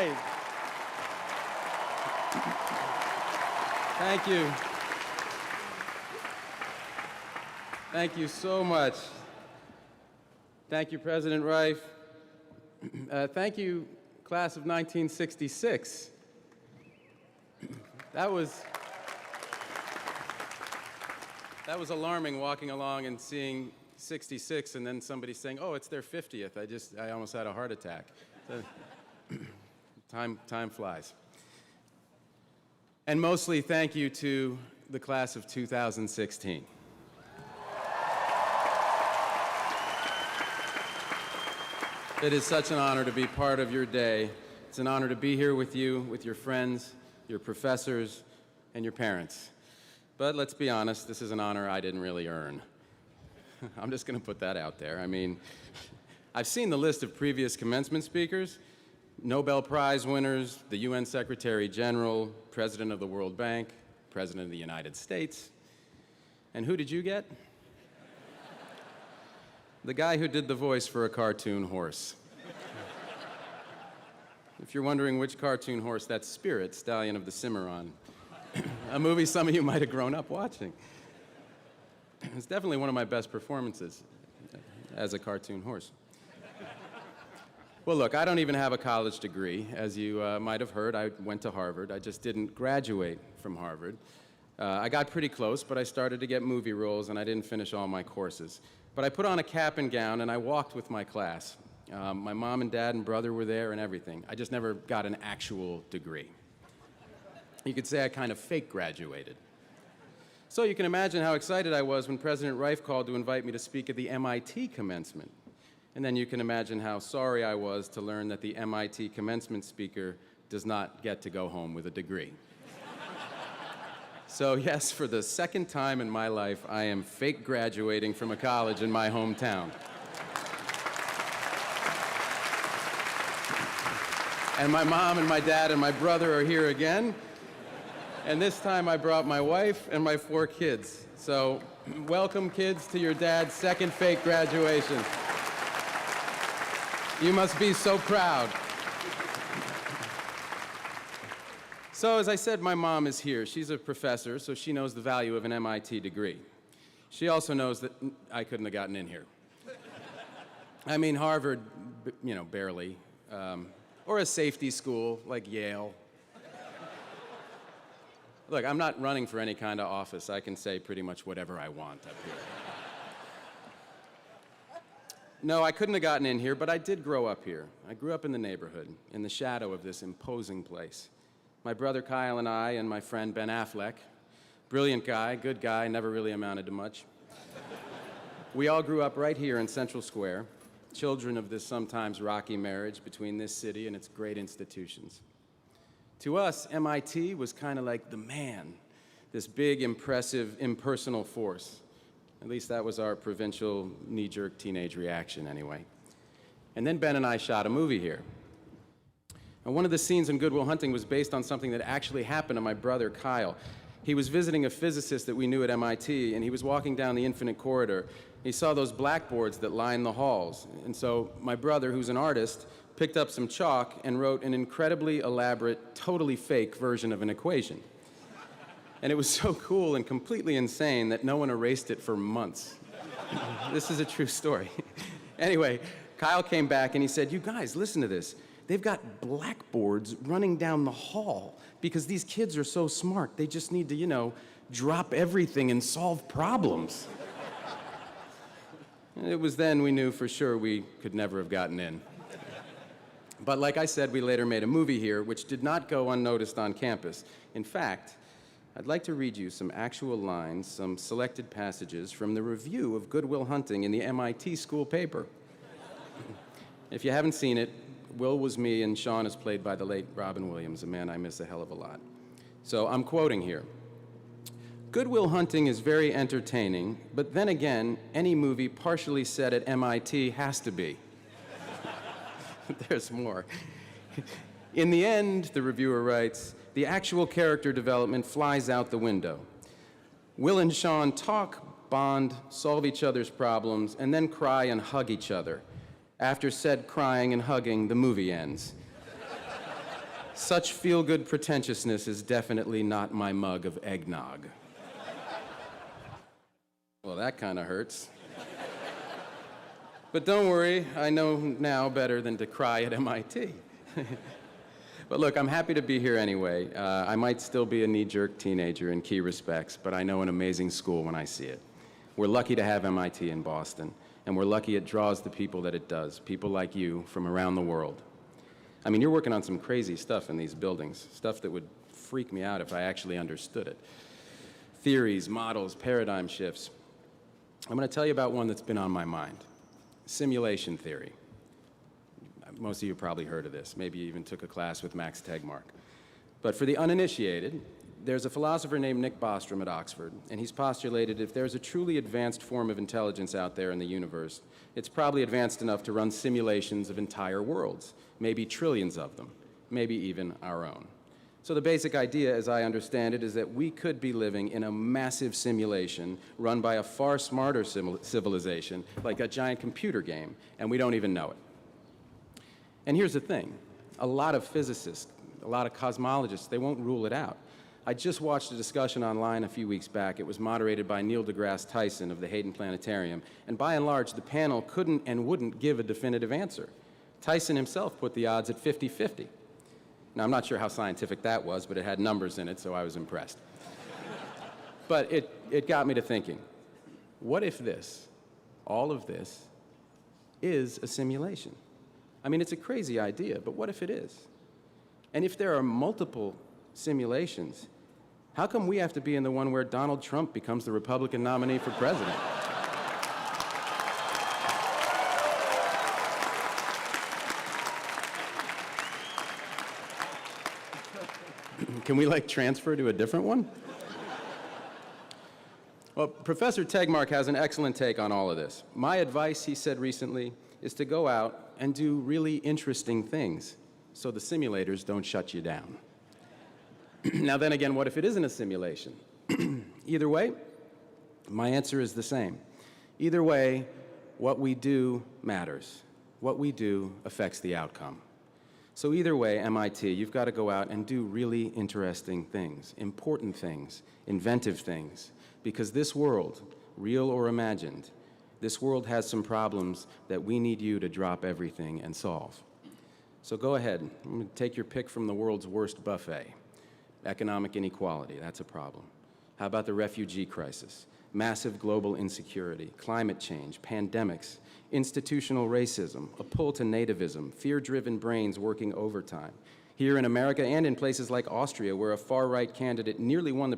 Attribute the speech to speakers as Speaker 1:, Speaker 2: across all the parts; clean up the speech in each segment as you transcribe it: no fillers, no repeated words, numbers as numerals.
Speaker 1: right. Thank you. Thank you so much. Thank you, President Reif. Thank you, class of 1966. That was alarming, walking along and seeing 66 and then somebody saying, oh, it's their 50th. I almost had a heart attack. Time flies. And mostly thank you to the class of 2016. It is such an honor to be part of your day. It's an honor to be here with you, with your friends, your professors, and your parents. But let's be honest, this is an honor I didn't really earn. I'm just going to put that out there. I mean, I've seen the list of previous commencement speakers, Nobel Prize winners, the UN Secretary General, President of the World Bank, President of the United States. And who did you get? The guy who did the voice for a cartoon horse. If you're wondering which cartoon horse, that's Spirit, Stallion of the Cimarron, a movie some of you might have grown up watching. It's definitely one of my best performances as a cartoon horse. Well, look, I don't even have a college degree. As you might have heard, I went to Harvard. I just didn't graduate from Harvard. I got pretty close, but I started to get movie roles, and I didn't finish all my courses. But I put on a cap and gown, and I walked with my class. My mom and dad and brother were there and everything. I just never got an actual degree. You could say I kind of fake graduated. So you can imagine how excited I was when President Reif called to invite me to speak at the MIT commencement. And then you can imagine how sorry I was to learn that the MIT commencement speaker does not get to go home with a degree. So yes, for the second time in my life, I am fake graduating from a college in my hometown. And my mom and my dad and my brother are here again. And this time I brought my wife and my 4 kids. So welcome, kids, to your dad's second fake graduation. You must be so proud. So as I said, my mom is here. She's a professor, so she knows the value of an MIT degree. She also knows that I couldn't have gotten in here. I mean, Harvard, you know, barely. Or a safety school like Yale. Look, I'm not running for any kind of office. I can say pretty much whatever I want up here. No, I couldn't have gotten in here, but I did grow up here. I grew up in the neighborhood, in the shadow of this imposing place. My brother Kyle and I and my friend Ben Affleck, brilliant guy, good guy, never really amounted to much. We all grew up right here in Central Square, children of this sometimes rocky marriage between this city and its great institutions. To us, MIT was kind of like the man, this big, impressive, impersonal force. At least that was our provincial, knee-jerk teenage reaction, anyway. And then Ben and I shot a movie here. And one of the scenes in Good Will Hunting was based on something that actually happened to my brother, Kyle. He was visiting a physicist that we knew at MIT, and he was walking down the infinite corridor. He saw those blackboards that line the halls. And so my brother, who's an artist, picked up some chalk and wrote an incredibly elaborate, totally fake version of an equation. And it was so cool and completely insane that no one erased it for months. This is a true story. Anyway, Kyle came back and he said, you guys, listen to this. They've got blackboards running down the hall because these kids are so smart. They just need to, you know, drop everything and solve problems. And it was then we knew for sure we could never have gotten in. But like I said, we later made a movie here which did not go unnoticed on campus. In fact, I'd like to read you some actual lines, some selected passages from the review of Good Will Hunting in the MIT school paper. If you haven't seen it, Will was me and Sean is played by the late Robin Williams, a man I miss a hell of a lot. So I'm quoting here. Good Will Hunting is very entertaining, but then again, any movie partially set at MIT has to be. There's more. In the end, the reviewer writes, the actual character development flies out the window. Will and Sean talk, bond, solve each other's problems, and then cry and hug each other. After said crying and hugging, the movie ends. Such feel-good pretentiousness is definitely not my mug of eggnog. Well, that kind of hurts. But don't worry, I know now better than to cry at MIT. But look, I'm happy to be here anyway. I might still be a knee-jerk teenager in key respects, but I know an amazing school when I see it. We're lucky to have MIT in Boston, and we're lucky it draws the people that it does, people like you from around the world. I mean, you're working on some crazy stuff in these buildings, stuff that would freak me out if I actually understood it. Theories, models, paradigm shifts. I'm going to tell you about one that's been on my mind. Simulation theory. Most of you probably heard of this. Maybe you even took a class with Max Tegmark. But for the uninitiated, there's a philosopher named Nick Bostrom at Oxford, and he's postulated if there's a truly advanced form of intelligence out there in the universe, it's probably advanced enough to run simulations of entire worlds, maybe trillions of them, maybe even our own. So the basic idea, as I understand it, is that we could be living in a massive simulation run by a far smarter civilization, like a giant computer game, and we don't even know it. And here's the thing. A lot of physicists, a lot of cosmologists, they won't rule it out. I just watched a discussion online a few weeks back. It was moderated by Neil deGrasse Tyson of the Hayden Planetarium, and by and large, the panel couldn't and wouldn't give a definitive answer. Tyson himself put the odds at 50-50. Now, I'm not sure how scientific that was, but it had numbers in it, so I was impressed. But it got me to thinking, what if this, all of this, is a simulation? I mean, it's a crazy idea, but what if it is? And if there are multiple simulations, how come we have to be in the one where Donald Trump becomes the Republican nominee for president? Can we, transfer to a different one? Well, Professor Tegmark has an excellent take on all of this. My advice, he said recently, is to go out and do really interesting things so the simulators don't shut you down. Now then again, what if it isn't a simulation? Either way, my answer is the same. Either way, what we do matters. What we do affects the outcome. So either way, MIT, you've got to go out and do really interesting things, important things, inventive things, because this world, real or imagined, this world has some problems that we need you to drop everything and solve. So go ahead, take your pick from the world's worst buffet. Economic inequality, that's a problem. How about the refugee crisis? Massive global insecurity, climate change, pandemics, institutional racism, a pull to nativism, fear-driven brains working overtime. Here in America and in places like Austria, where a far-right candidate nearly won the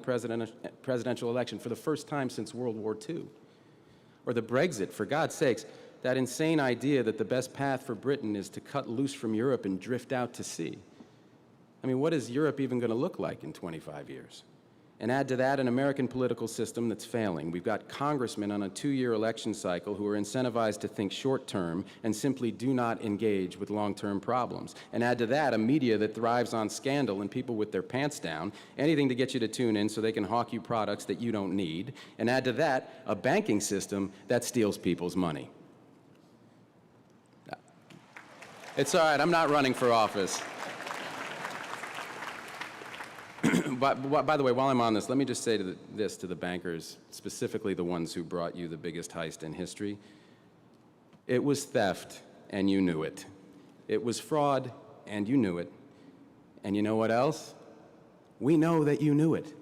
Speaker 1: presidential election for the first time since World War II. Or the Brexit, for God's sakes, that insane idea that the best path for Britain is to cut loose from Europe and drift out to sea. I mean, what is Europe even going to look like in 25 years? And add to that an American political system that's failing. We've got congressmen on a 2-year election cycle who are incentivized to think short-term and simply do not engage with long-term problems. And add to that a media that thrives on scandal and people with their pants down, anything to get you to tune in so they can hawk you products that you don't need. And add to that a banking system that steals people's money. It's all right, I'm not running for office. By the way, while I'm on this, let me just say this to the bankers, specifically the ones who brought you the biggest heist in history. It was theft, and you knew it. It was fraud, and you knew it. And you know what else? We know that you knew it.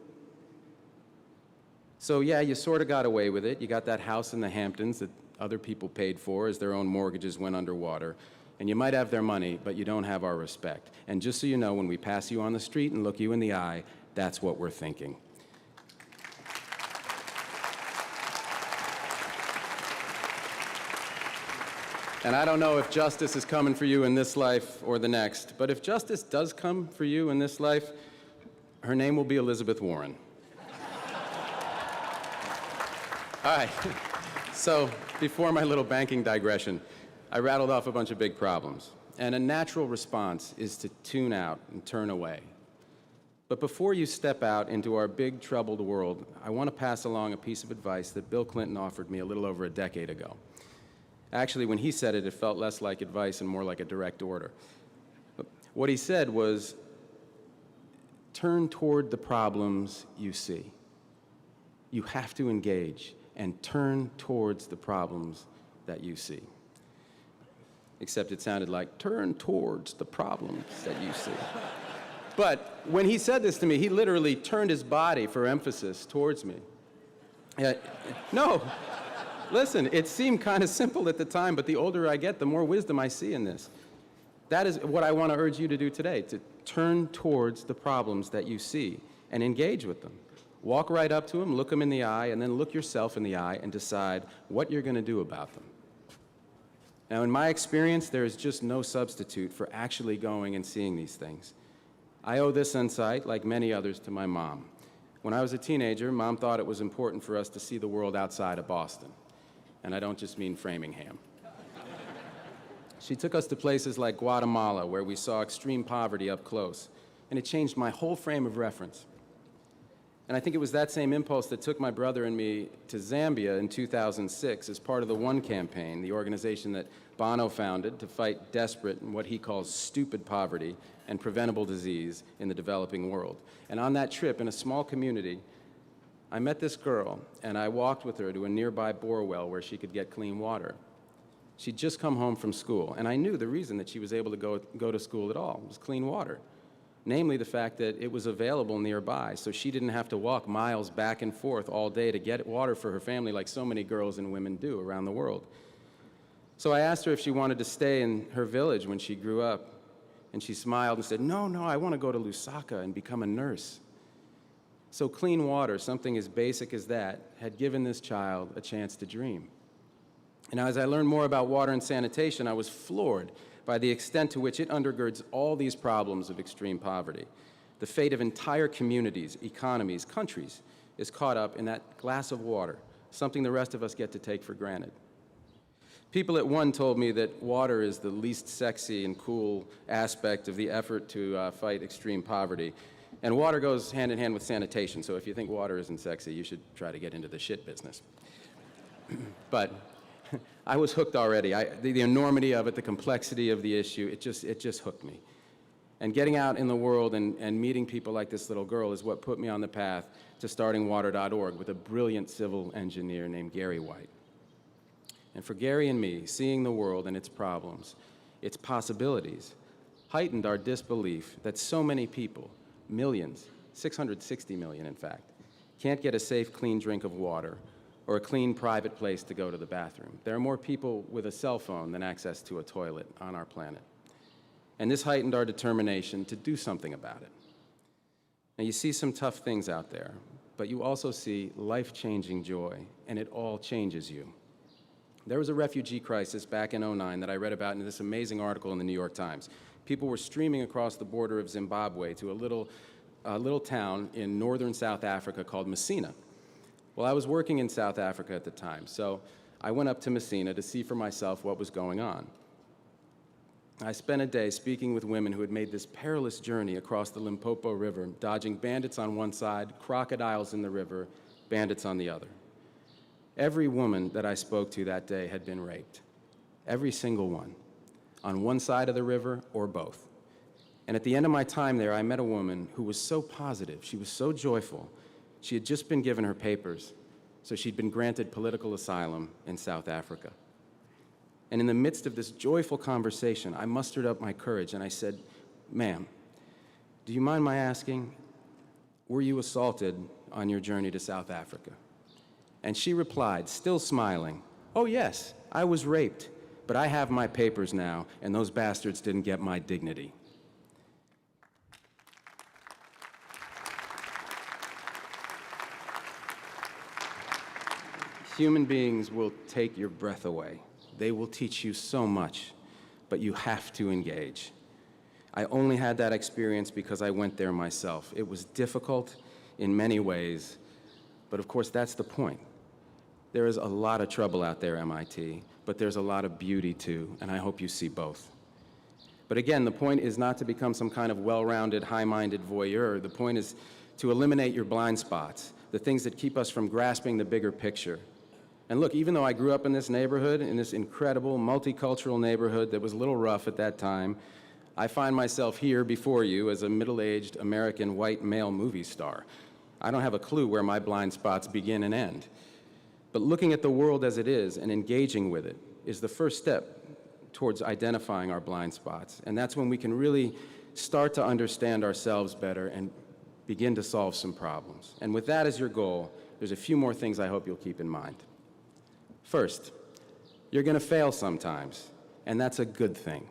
Speaker 1: So yeah, you sort of got away with it. You got that house in the Hamptons that other people paid for as their own mortgages went underwater. And you might have their money, but you don't have our respect. And just so you know, when we pass you on the street and look you in the eye, that's what we're thinking. And I don't know if justice is coming for you in this life or the next, but if justice does come for you in this life, her name will be Elizabeth Warren. All right, so before my little banking digression, I rattled off a bunch of big problems, and a natural response is to tune out and turn away. But before you step out into our big, troubled world, I want to pass along a piece of advice that Bill Clinton offered me a little over a decade ago. Actually, when he said it, it felt less like advice and more like a direct order. What he said was, turn toward the problems you see. You have to engage and turn towards the problems that you see. Except it sounded like, turn towards the problems that you see. But when he said this to me, he literally turned his body for emphasis towards me. No, listen, it seemed kind of simple at the time, but the older I get, the more wisdom I see in this. That is what I want to urge you to do today, to turn towards the problems that you see and engage with them. Walk right up to them, look them in the eye, and then look yourself in the eye and decide what you're going to do about them. Now, in my experience, there is just no substitute for actually going and seeing these things. I owe this insight, like many others, to my mom. When I was a teenager, Mom thought it was important for us to see the world outside of Boston. And I don't just mean Framingham. She took us to places like Guatemala, where we saw extreme poverty up close, and it changed my whole frame of reference. And I think it was that same impulse that took my brother and me to Zambia in 2006 as part of the One campaign, the organization that Bono founded to fight desperate and what he calls stupid poverty and preventable disease in the developing world. And on that trip, in a small community, I met this girl, and I walked with her to a nearby bore well where she could get clean water. She'd just come home from school, and I knew the reason that she was able to go to school at all was clean water. Namely, the fact that it was available nearby, so she didn't have to walk miles back and forth all day to get water for her family like so many girls and women do around the world. So I asked her if she wanted to stay in her village when she grew up, and she smiled and said, no, I want to go to Lusaka and become a nurse. So clean water, something as basic as that, had given this child a chance to dream. And as I learned more about water and sanitation, I was floored by the extent to which it undergirds all these problems of extreme poverty. The fate of entire communities, economies, countries is caught up in that glass of water, something the rest of us get to take for granted. People at One told me that water is the least sexy and cool aspect of the effort to fight extreme poverty. And water goes hand in hand with sanitation, so if you think water isn't sexy, you should try to get into the shit business. But I was hooked already. The enormity of it, the complexity of the issue, it just hooked me. And getting out in the world and meeting people like this little girl is what put me on the path to starting Water.org with a brilliant civil engineer named Gary White. And for Gary and me, seeing the world and its problems, its possibilities, heightened our disbelief that so many people, millions, 660 million in fact, can't get a safe, clean drink of water or a clean private place to go to the bathroom. There are more people with a cell phone than access to a toilet on our planet. And this heightened our determination to do something about it. Now, you see some tough things out there, but you also see life-changing joy, and it all changes you. There was a refugee crisis back in '09 that I read about in this amazing article in the New York Times. People were streaming across the border of Zimbabwe to a little town in northern South Africa called Messina. Well, I was working in South Africa at the time, so I went up to Messina to see for myself what was going on. I spent a day speaking with women who had made this perilous journey across the Limpopo River, dodging bandits on one side, crocodiles in the river, bandits on the other. Every woman that I spoke to that day had been raped. Every single one, on one side of the river or both. And at the end of my time there, I met a woman who was so positive, she was so joyful. She had just been given her papers, so she'd been granted political asylum in South Africa. And in the midst of this joyful conversation, I mustered up my courage and I said, "Ma'am, do you mind my asking, were you assaulted on your journey to South Africa?" And she replied, still smiling, "Oh yes, I was raped, but I have my papers now, and those bastards didn't get my dignity." Human beings will take your breath away. They will teach you so much, but you have to engage. I only had that experience because I went there myself. It was difficult in many ways, but of course that's the point. There is a lot of trouble out there, MIT, but there's a lot of beauty too, and I hope you see both. But again, the point is not to become some kind of well-rounded, high-minded voyeur. The point is to eliminate your blind spots, the things that keep us from grasping the bigger picture. And look, even though I grew up in this neighborhood, in this incredible multicultural neighborhood that was a little rough at that time, I find myself here before you as a middle-aged American white male movie star. I don't have a clue where my blind spots begin and end. But looking at the world as it is and engaging with it is the first step towards identifying our blind spots. And that's when we can really start to understand ourselves better and begin to solve some problems. And with that as your goal, there's a few more things I hope you'll keep in mind. First, you're going to fail sometimes, and that's a good thing.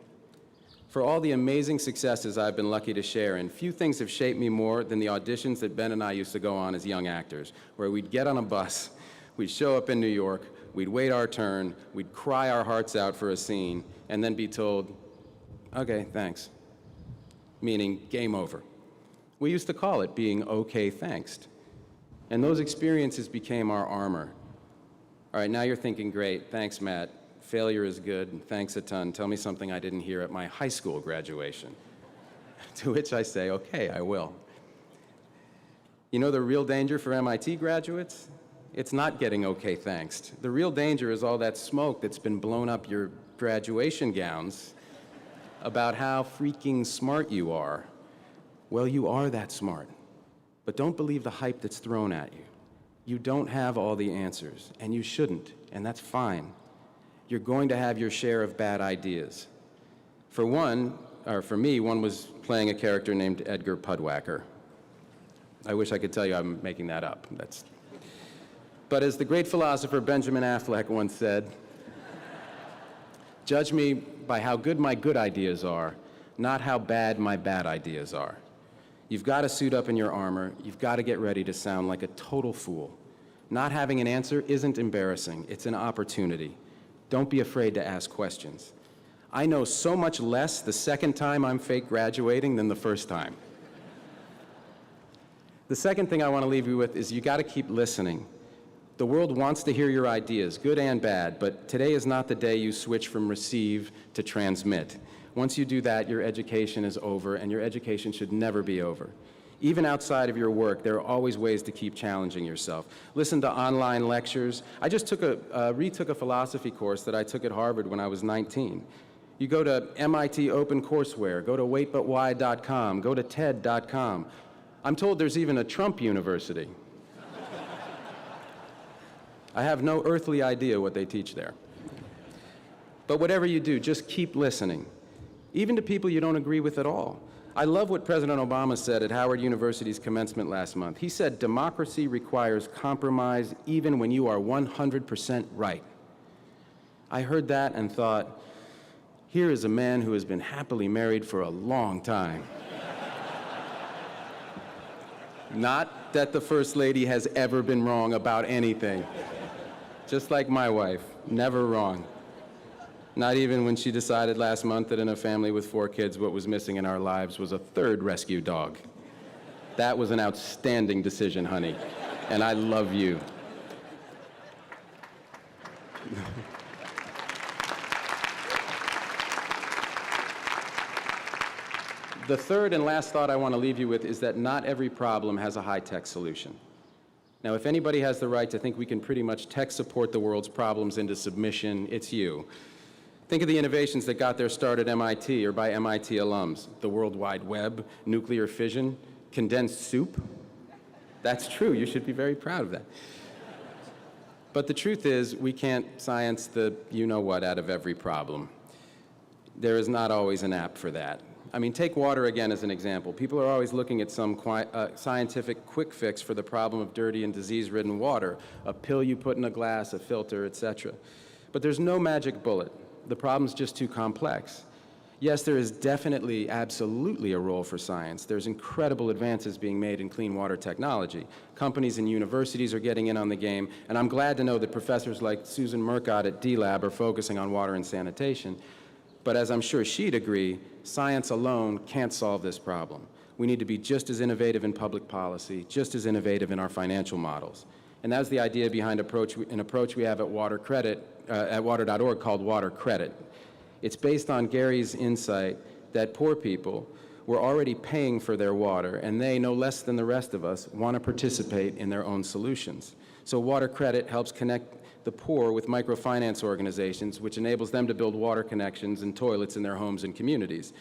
Speaker 1: For all the amazing successes I've been lucky to share in, few things have shaped me more than the auditions that Ben and I used to go on as young actors, where we'd get on a bus, we'd show up in New York, we'd wait our turn, we'd cry our hearts out for a scene, and then be told, okay, thanks, meaning game over. We used to call it being okay, thanks. And those experiences became our armor. All right, now you're thinking, great, thanks, Matt. Failure is good, thanks a ton. Tell me something I didn't hear at my high school graduation. To which I say, okay, I will. You know the real danger for MIT graduates? It's not getting okay, thanks. The real danger is all that smoke that's been blown up your graduation gowns about how freaking smart you are. Well, you are that smart, but don't believe the hype that's thrown at you. You don't have all the answers, and you shouldn't, and that's fine. You're going to have your share of bad ideas. For me, one was playing a character named Edgar Pudwacker. I wish I could tell you I'm making that up. But as the great philosopher Benjamin Affleck once said, judge me by how good my good ideas are, not how bad my bad ideas are. You've got to suit up in your armor. You've got to get ready to sound like a total fool. Not having an answer isn't embarrassing. It's an opportunity. Don't be afraid to ask questions. I know so much less the second time I'm fake graduating than the first time. The second thing I want to leave you with is you got to keep listening. The world wants to hear your ideas, good and bad, but today is not the day you switch from receive to transmit. Once you do that, your education is over, and your education should never be over. Even outside of your work, there are always ways to keep challenging yourself. Listen to online lectures. I just retook a philosophy course that I took at Harvard when I was 19. You go to MIT OpenCourseWare, go to waitbutwhy.com, go to TED.com. I'm told there's even a Trump University. I have no earthly idea what they teach there. But whatever you do, just keep listening, even to people you don't agree with at all. I love what President Obama said at Howard University's commencement last month. He said, democracy requires compromise even when you are 100% right. I heard that and thought, here is a man who has been happily married for a long time. Not that the First Lady has ever been wrong about anything. Just like my wife, never wrong. Not even when she decided last month that in a family with 4 kids, what was missing in our lives was a 3rd rescue dog. That was an outstanding decision, honey, and I love you. The third and last thought I want to leave you with is that not every problem has a high-tech solution. Now, if anybody has the right to think we can pretty much tech support the world's problems into submission, it's you. Think of the innovations that got their start at MIT or by MIT alums. The World Wide Web, nuclear fission, condensed soup. That's true, you should be very proud of that. But the truth is, we can't science the you-know-what out of every problem. There is not always an app for that. I mean, take water again as an example. People are always looking at some scientific quick fix for the problem of dirty and disease-ridden water, a pill you put in a glass, a filter, etc. But there's no magic bullet. The problem's just too complex. Yes, there is definitely, absolutely a role for science. There's incredible advances being made in clean water technology. Companies and universities are getting in on the game, and I'm glad to know that professors like Susan Murcott at D-Lab are focusing on water and sanitation. But as I'm sure she'd agree, science alone can't solve this problem. We need to be just as innovative in public policy, just as innovative in our financial models. And that's the idea behind an approach we have at water.org called Water Credit. It's based on Gary's insight that poor people were already paying for their water, and they, no less than the rest of us, want to participate in their own solutions. So Water Credit helps connect the poor with microfinance organizations, which enables them to build water connections and toilets in their homes and communities.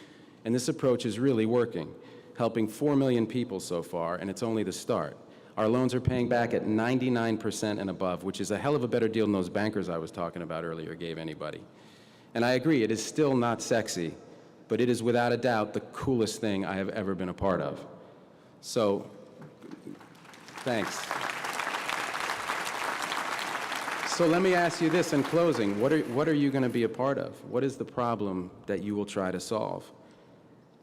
Speaker 1: And this approach is really working, helping 4 million people so far, and it's only the start. Our loans are paying back at 99% and above, which is a hell of a better deal than those bankers I was talking about earlier gave anybody. And I agree, it is still not sexy, but it is without a doubt the coolest thing I have ever been a part of. So, thanks. So let me ask you this in closing. What are you going to be a part of? What is the problem that you will try to solve?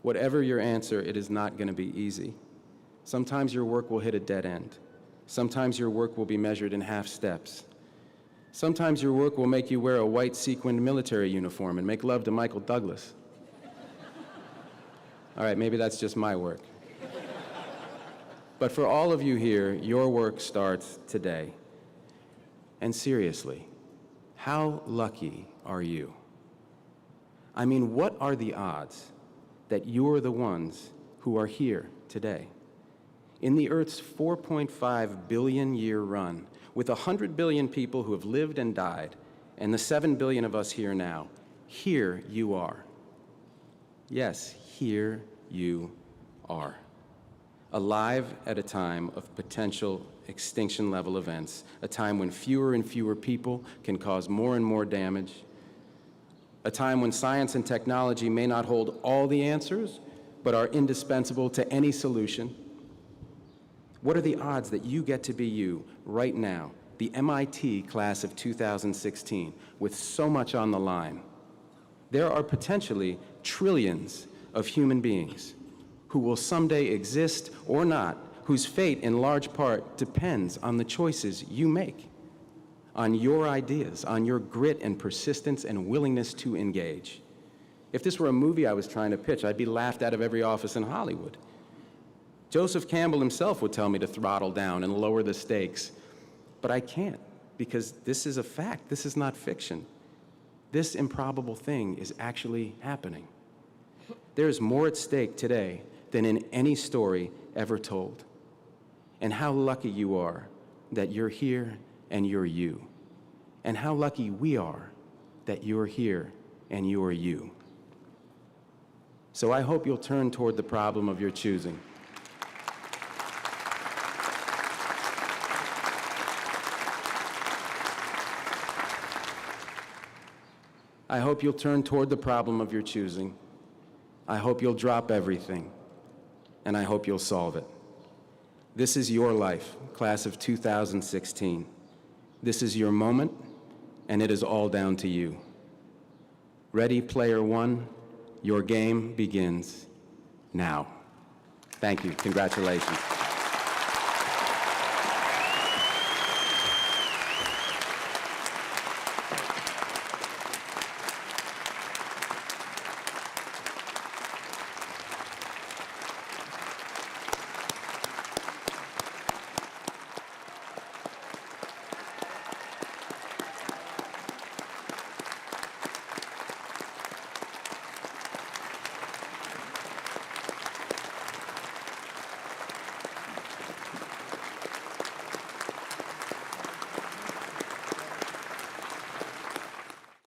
Speaker 1: Whatever your answer, it is not going to be easy. Sometimes your work will hit a dead end. Sometimes your work will be measured in half steps. Sometimes your work will make you wear a white sequined military uniform and make love to Michael Douglas. All right, maybe that's just my work. But for all of you here, your work starts today. And seriously, how lucky are you? I mean, what are the odds that you're the ones who are here today? In the Earth's 4.5 billion year run, with 100 billion people who have lived and died, and the 7 billion of us here now, here you are. Yes, here you are. Alive at a time of potential extinction-level events, a time when fewer and fewer people can cause more and more damage, a time when science and technology may not hold all the answers, but are indispensable to any solution. What are the odds that you get to be you right now, the MIT class of 2016, with so much on the line? There are potentially trillions of human beings who will someday exist or not, whose fate in large part depends on the choices you make, on your ideas, on your grit and persistence and willingness to engage. If this were a movie I was trying to pitch, I'd be laughed out of every office in Hollywood. Joseph Campbell himself would tell me to throttle down and lower the stakes, but I can't, because this is a fact. This is not fiction. This improbable thing is actually happening. There is more at stake today than in any story ever told. And how lucky you are that you're here and you're you. And how lucky we are that you're here and you're you. So I hope you'll turn toward the problem of your choosing. I hope you'll turn toward the problem of your choosing. I hope you'll drop everything, and I hope you'll solve it. This is your life, class of 2016. This is your moment, and it is all down to you. Ready, player one, your game begins now. Thank you. Congratulations.